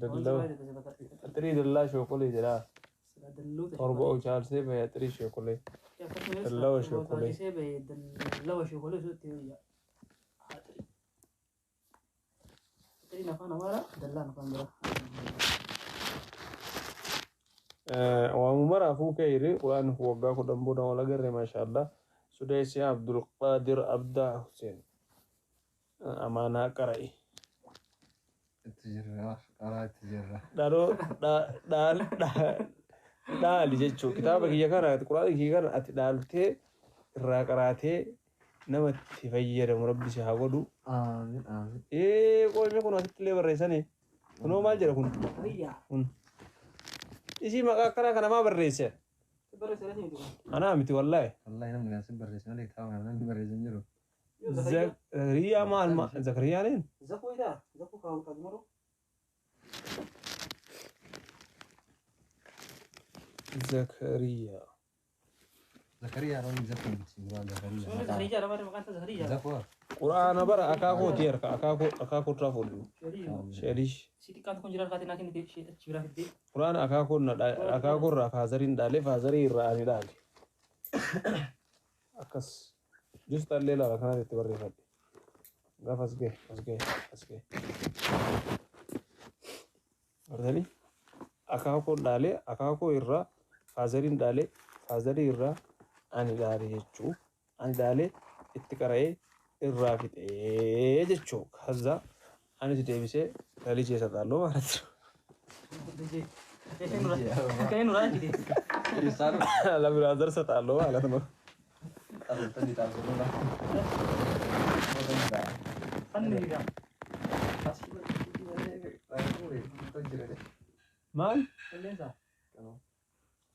دلو تري دلا شوكولي جرا أربعة وشالسي به تري شوكولي دلو شوكولي دلو شوكولي سوتي ويا تري نفانا ورا دلا نفانا ورا ومرة فوق يري قرآن هو قاكو دمبونا ولا قرر ما شاء الله سديسي عبد القادر عبد حسين أمانة قرأي تجرا قرأت تجرا دارو دال جيتشو كتابك هي كانت القرآن هي كانت أتدالتي الراقراتي نمت فيّر مربي سيهاودو آمين آمين قول ميكون وقت اللي بريساني كنو ما جرى كن إيشي ما كان ما بريسة أنا أمتي والله والله نم ناسب بريسنا لك تاو نم بريسنا جرو زكريا ما زكريا لين زكو إذا زكو كاو كاجمرو زكريا زكريا روني زكو زكريا رمى مكان زكريا زكو قرآن برا أكاكو تيرك أكاكو ترافل شريش سيدي كان تكون جرال كاتنا كني في شيء شبرا في الدين قرآن أكاكو را فازرين دالي فازري راني دالي أكس جست الليلة ركنا تتبري فدي لا فاسكي أردني أكاكو دالي أكاكو إرّا فازرين دالي فازري إرّا أني دالي يجو أني دالي اتكرأي إرّا فيت يجو هذا أنا جدي بيسه دالي جيسا دالو ما رتشو كأنه راجل يسار لا برادر ستالو على تمام تني تاسونا فن كذا مال ليش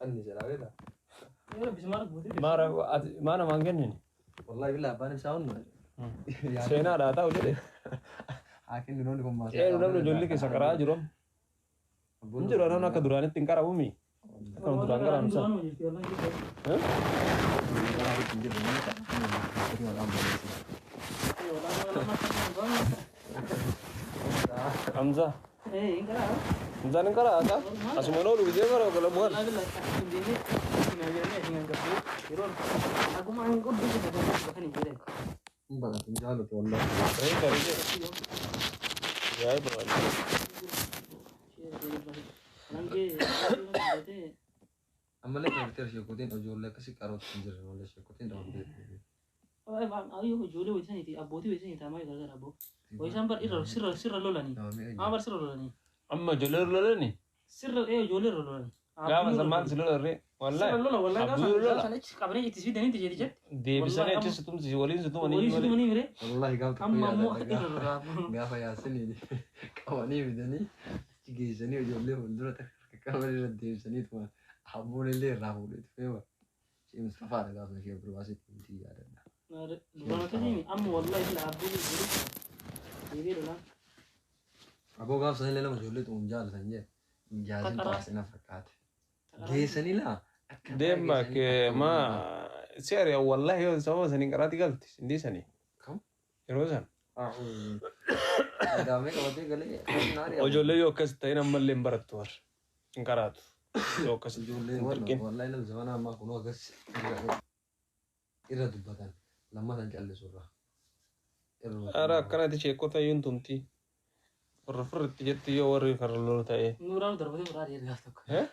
أني جلاوي لا يلا بسمارك بودي ما أنا ما نجنني والله بالله بان شاون سينا راتا وجدي akin dulu di kompas إيه نحن جولي كسكرا جروم نجرو أنا كدراني تنكر أبومي كم دران كرام سا Hamza Hamza nengkar ada asumano lu bisa karo kalau bukan aku mau ngikut di sini bahkan ini deh mbak tinggal tuh Allah dari ya bro amalnya kalau terus ikutin ojolnya kasih karot pinjer oleh ikutin dalam dia ayo jole wajah ini aboti wajah ini tamai gara-gara abo wajah bar sirra lola nih bar sirra lola nih amma joler lola nih sirra jole lola nih لا ما زمان سلولا ري والله والله كابري تسوي دني تجي تجي دي بسنة تجي ستوم تجي ولين ستوم أني ولين مري والله قال أما مو إيرا قافا يا سني كواني بدني تيجي سني وجولي وندرة كامل ردي سني تما حبون اللي راهو فيما شيء مصطفى هذا قال شيء برواسي تنتي هذا لما تجيني أما والله لا أبوي يقول لا أبو قال سني لما جولي تونجال سنجة جازين تاسنا فكات جيسني لا ديمك ما سيري والله يوم سوا سنين قراتي قلت سندي سني كم يروزن دامك واتي قالي ناري وجولي يو كس تينا ملي مبرتور انقرات يو كس جولي والله لو زمان ما كنا قص إذا دبتان لما تنجل سورة أرا كنا تشي كوتا ينتمتي فرفر تجتي يوري فرلول تاي نوران دربتي برا دير غاتك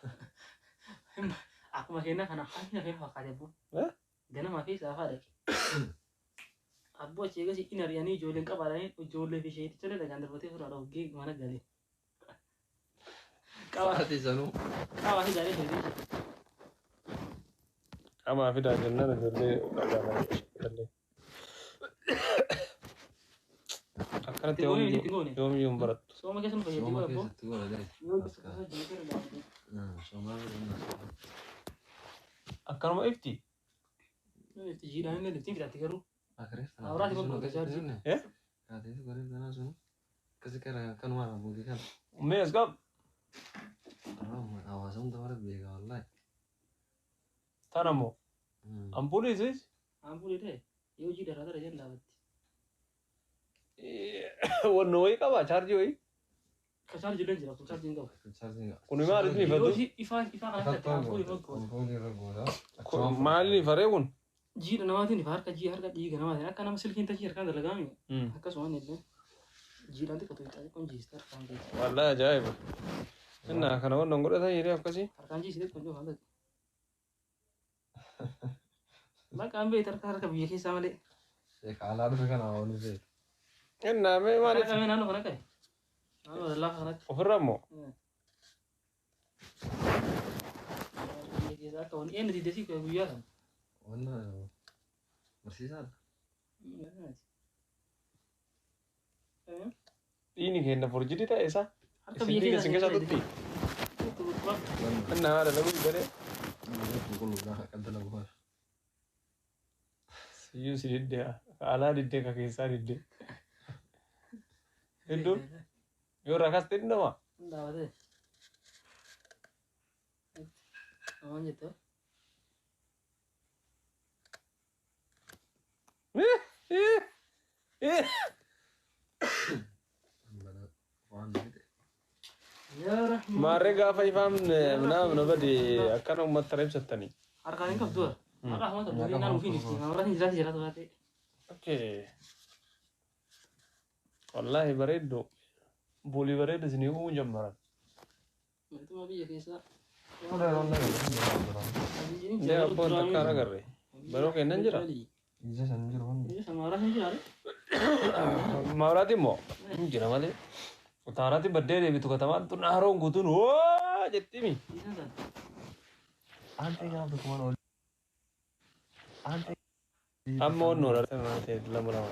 aku makina kana hanya kayak fakade bu gana ma fi safa da abu ce ga shi ina riyani jolin kabara ne jolle fi shi tole daga andar bote fura da ge mana gale kawati zanu kawati gale shi ama fi da janna da jolle daga أكرت يوم برد. سو ما كيسون فيدي ولا بو؟ أكرم ما إفتي. إفتي جيران اللي بتيجي تكرر. أكرت. أورا تبغى تجاري. إيه؟ هذا itu keren karena sunu. Kesekarang kan mana budi kan? ميز قب. Awasan tuh orang bega Allah. تنامو. أمبولي زيج؟ أمبولي ده. يوجي ده هذا رجال لابد. ونوي كابا شارجي وي Kacar jiran jira, kacar jiran kau. Kun maal inni Yoo fadu? si ifaan kan akka ampuli fakkoon. Maal inni faree kun? Jiidha namaatiin ifa harka dhiiga namaatiin akka nama silkiin tachii harkaan dalagaami. Akkasuma illee jiidhaan xiqqatu xiqqaa kun jiista harkaan keessa. Wallahi ajaa'iba. Innaa kana wannan godhatan yeroo akkasii. Harkaan jiisite kun yoo haalati. Maqaan beektu harka biyya keessaa malee. Kaalaa dhufe kana oolu beeku. Innaa mee maaliif? Harka mee naannoo kana qabe. Naannoo lallaafaa kanatti. Ofirra immoo? Biyya keessaa akka wanni eenyu diddesii guyyaa sana. Wannan barsiisaadha. Dhiini keenya furjidi ta'e isaa? Harka biyya Isin keessa tutti? Innaa haadha lagu godhee? Qulqulluudhaa qalda lagu fara. Siyyuu si diddee alaa diddee ka keessaa diddee. Hedduun yoo rakas ta'e nama. Daawwatee. Amaan jettaa? Maarree gaafa ifaan nama bade akkana uummata tara ibsattanii. Harkaan hin qabdu. Maqaa hamata durii naan ofiin ifti. Namarratti hin jiraatu jiraatu baatee. Okay. Wallahi bareeddu. Bulii bareeddu isinii uumuu jammaran. Mootummaa biyya keessaa. Ndee abboon takkaan agarre. Baroo kennan jira. Ija san jiru hundi. Biyya samaaraa hin jiraare. Maawraati immoo hin jira malee. Utaaraatti baddee deebitu katamaan tun haroon guutuun hoo jettimi. Biyya sana. Ante gaafatu kumaan oolu. Ante. Amma onnoo dha ta'e lama lama.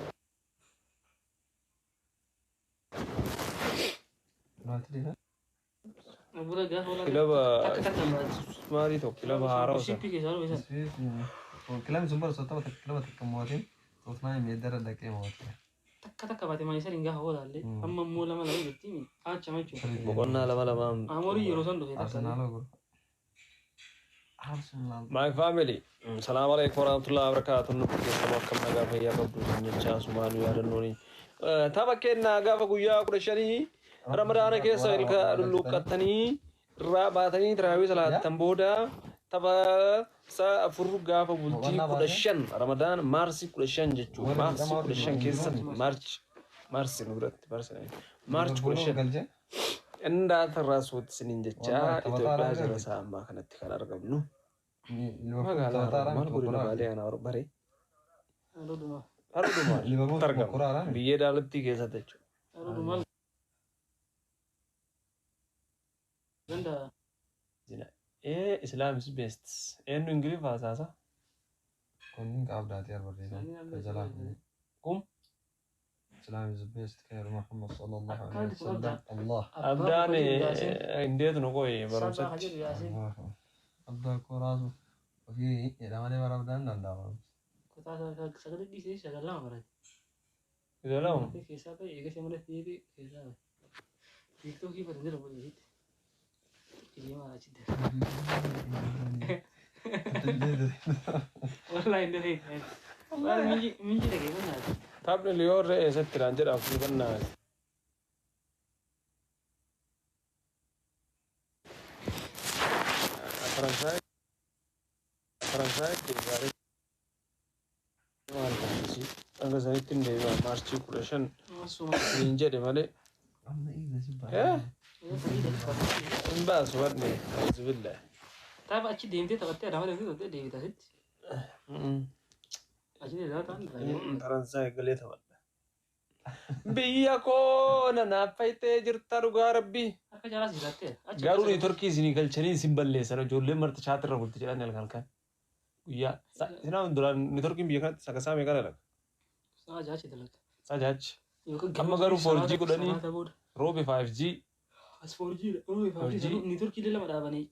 Maaltu dheeraa? Abura gaafa wala. Kilaba Takka takka baati. maalii tokko kilaba haaraa osa. Shippii keessaa dhufe sana. Kilabni sun bara sottama kilaba takka mootiin soofnaa meeddara dhaqee mootii. Takka takka baate maayisar hin gaafa oolaalle. Amma immoo lama lama jettimi. Aachama jechuudha. Boqonnaa lama lamaan. Amorii yeroo san dhufe takka. Arsenaaloo gurra. Arsenaal. My family. Salaam alaikum warahmatullahi wabarakatuh. Nuti keessama akkam nagaa fayyaa qabdu jechaa sumaanuu yaadannooni. Tapha kennaa gaafa guyyaa 15 Ramadaana keessa ilka lulluqqattanii irraa baatanii tiraawii salaattan booda tapha sa'a afur gaafa bultii 15 Ramadaan Maarsi 15 jechuudha. Maarsi 15 keessatti Maarsi nu biratti Maarchi 15 indaa tarraa suutti isiniin jechaa Itoophiyaa jira isaa ammaa kanatti kan argamnu. Magaalaa maal godina baalee ana baree. Harooduma argama. Biyyee daalattii keessatti jechuudha. Islam is best. Eenyu Ingilifa hasaasa? Kunniin qaabdaati arbarreessan. Kajalaa. Kum? Islam is best. Khayr Muhammad sallallahu alaihi wasallam. Allah. Abdaan indeetu nu qoye barumsatti. Abdaa koraasu. Ofii jedhamanii bara abdaan danda'amu. Sagalee dhiisee shagalama barate. Idolamu? Keessaa ta'e eegasee malee fiigee keessaa ta'e. Tiiktookii fata jira booddeetti. Kiriyemaa achitti. Wallahi hin dafee. Minji dhagee bannaati. Taphni liyoon re'ee eessatti dhaan jedhaaf fudhannaa. Faransaay gaarii maal taasisi hanga sanitti hin deebi'a maarchii 15 hin jedhe malee. Hin baasu badne alhamdulillah. Tapha achi deemtee taphattee adama deemtee deebita asitti. Achi deemtee Faransaay galee taphadha. Biyya koo nanaaf fayitee jirta dhugaa rabbii. akka jaalaas jiraattee. Garuu ni Turkii isinii galchanii isin balleessan ijoolleen marti shaatirra bulti jedhan halkan. Guyyaa isaan duraan ni Turkiin biyya kanatti sakasaa meeqa dalaga? Saa jaachi dalaga. Saa jaachi. Amma garuu 4G kudhanii roobe 5G. As 4G ni Turkii lama dhaabanii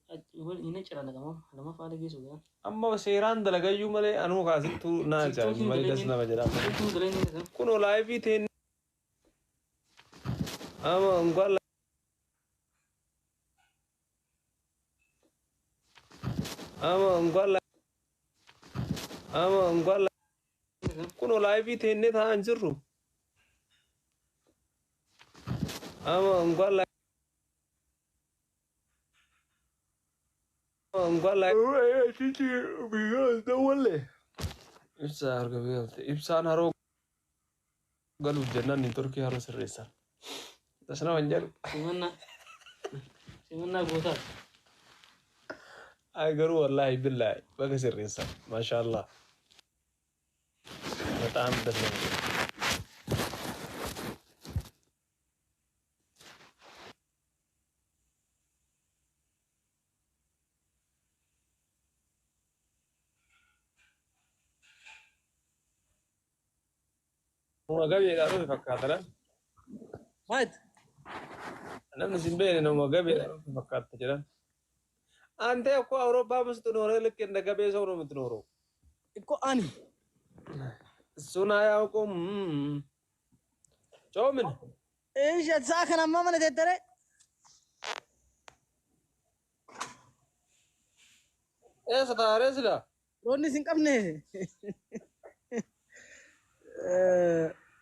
inni ciraan dhaqama lama faana geessuudhaan. Amma seeraan dalagayyuu malee anuu kaasittu naa ajaa'ibu malee das nama jedhama. Kun olaayifii teen. Ama enggak lah. Kun olaayifii teennee taa'an jirru. Ama enggak lah. Enggak lah. Cici, biar tahu le. Ibsa harga biar. Ibsa naro galu jennan di Turki harus resan. Tasna manjar. Simana gotar. Ay garu wallahi billahi. Bagas resan. Masya Allah. Betam dah. Mau gabi garu fakatara. Right. Ana nasimbe na mau gabi fakatara. Ante aku Eropa mesti nore lekin dah gabi seorang mesti noro. Iko ani. Sunaya aku Comin. ايش اتساخن اما من تتري Setara sudah. روني سنقمني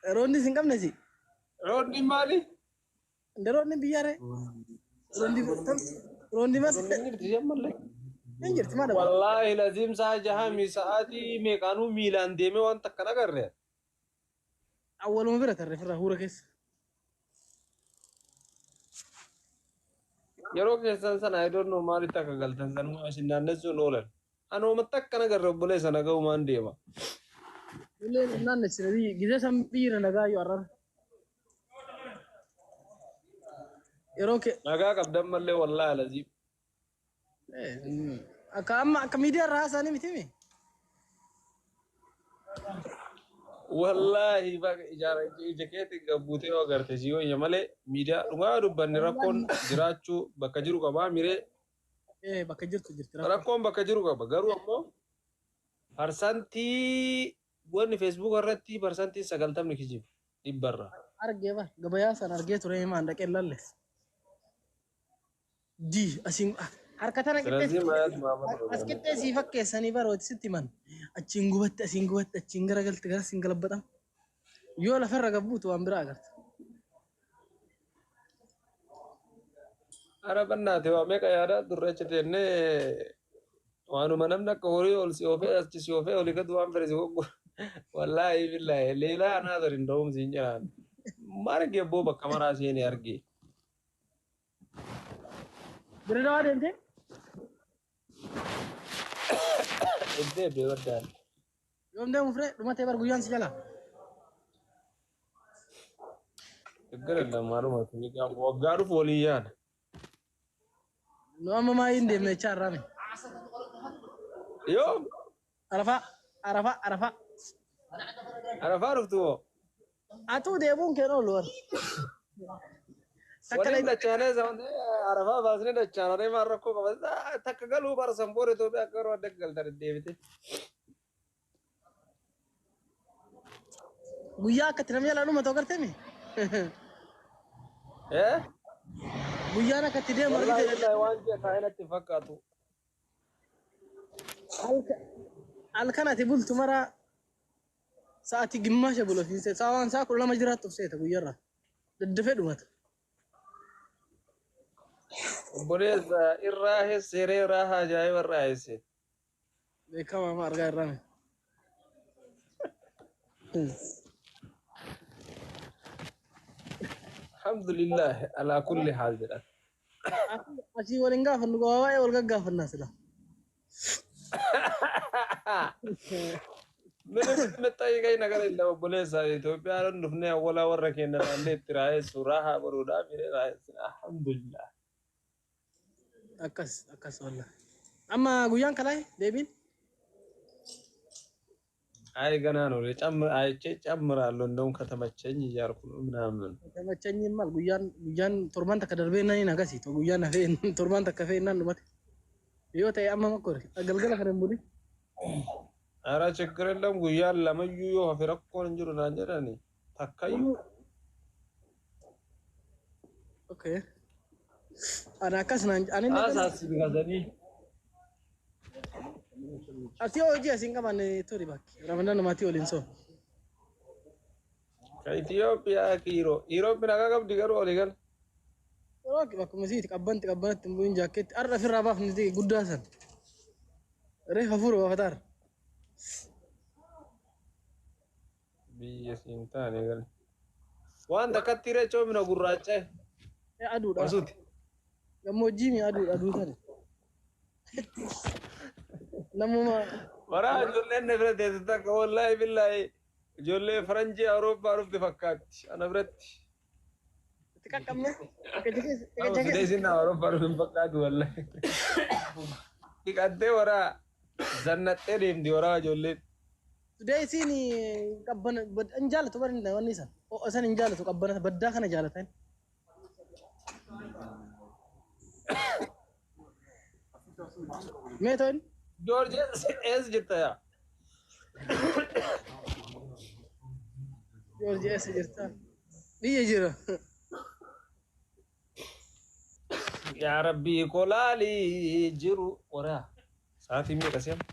روني سنقمني سي Rodi mali. روني بياره روني بس انجر تمام Wallahi lazim saja hami saati mekanu milan deme wan takkana garre. اول ما بيرت الرفره هو ركس Yeroo keessan sana I don't know maalitti akka galtan sanuma isin naannessuun oolan. Anuma takkana garre obbolee sana ga'umaan deema. ولا نان نسري جزا سم بير نغا يورر يروك Nagaa qabdan mallee wallahi lazim. اكام كميديا راساني متيمي Wallahi baga ija keetiin gabbuutee yoo agarte si yoo malee miidiyaa dhugaa dubbanni rakkoon jiraachuu bakka jiru qabaa miree ايه بكجرت جرت rakkoon bakka jiru qaba garuu ammoo parsantii wanni feesbuuk irratti parsantii 90 kijiba dhibbarra. ارجع با غبيا سن ارجع تري ما عندك الا له دي اسين حركتنا ስለዚህ كده maayat maamad اسكت سي فك سني بروت ست من اتشينغوبت اسينغوبت اتشينغرغلت غير سينغلبطم يولا فرق بوت وامبرا غرت Ara bannaate waa meeqa yaada durreecha teennee waanuma namni akka horii ol si oofee achi si oofee olii gad waan fere si goggo wallaahi billaahi leelaa anaa darin da'uum siin jedhaan maal argee boo bakka maraa seenee argee بريدوا انت eddee ebbee baddaan يوم ده مفرق ما تبر غيان سجلا eggara lamaanuma waggaa dhufu olii yaana نو اما ما يندي من رامي yoo عرفا عرفا عرفا arafaa dhuftu moo اتو ديبون كانوا لور waliin dachaanee samantee arafaa baasnee dachaanaree maan rakkoo qaba takka galuu bara sanboora Itoophiyaa akka yeroo adda galtan deebite غيا كترم يلا نو ما تو كرتمي غيا انا كتدي مريض wallahi waan jee kaa'inatti fakkaatu الكنا تقول تمرا ساعتي قماش بقول في ساعة ساعة كل ما جرات تفسيت أقول يرى الدفع دومات obboleessa irraa heessiree irraa ajaa'iba irraa heesse كما ما أرجع الرامي alhamdulillah ala kulli haal jedhan أشي ولينغا فنقوا ولقا فالناس لا ምንም ጠይቀኝ ነገር የለም obboleessa Itoophiyaan dhufnee awwala warra keenya illee itti raayessu raahaa baruudhaaf alhamdulillah أكس والله أما غيان كلاي ديبين አይ ገና ነው አይቼ ጨምራለሁ እንደውም ከተመቸኝ እያልኩ ነው ምናምን تمشي مال غيان ترمان تكدربين ناي نغاسي تو غيان فين ترمان تكفين نان نمت يوتا يا أما مكوري أقلقلا خرم بودي ኧረ ችግር የለም ጉያን ለመዩ yoo hafe rakkoon hin jiru naan jedhani takkayyuu أوكي أنا أكس نان أنا asaasibi gasanii أتيو أجي أسين كمان توري باك رمضان ما تيو لينسو ka Itoophiyaa kiiroo Itoophiyaan akka qabdi garuu olii gal روكي باك مسيت كبنت تمبوين جاكيت أرى في الرابع في نتيجة قداسا ريح فور وفتار biyya siin taane gal waan takkatti reechoo mina gurraacha يا عدو ده masuuti gammoojjii mi aduu tani namuma waraa ijoolleen na bira teesse takka wallaahi billaahi ijoollee faranjii awurooppaa dhufte fakkaatti ana biratti itti qaqqabne fideesin awurooppaa dhufte hin fakkaatu wallaahi dhiqattee waraa zannaxxee deemti waraa ijoolleen Today isiin qabbana hin jaalatu bari wanni isan isan hin jaalatu qabbana baddaa kana jaalatan meetoon George ees jirta yaa George eessa jirta biyya jira yaa rabbii kolaalii jiru waraa sa'aatii meeqa seema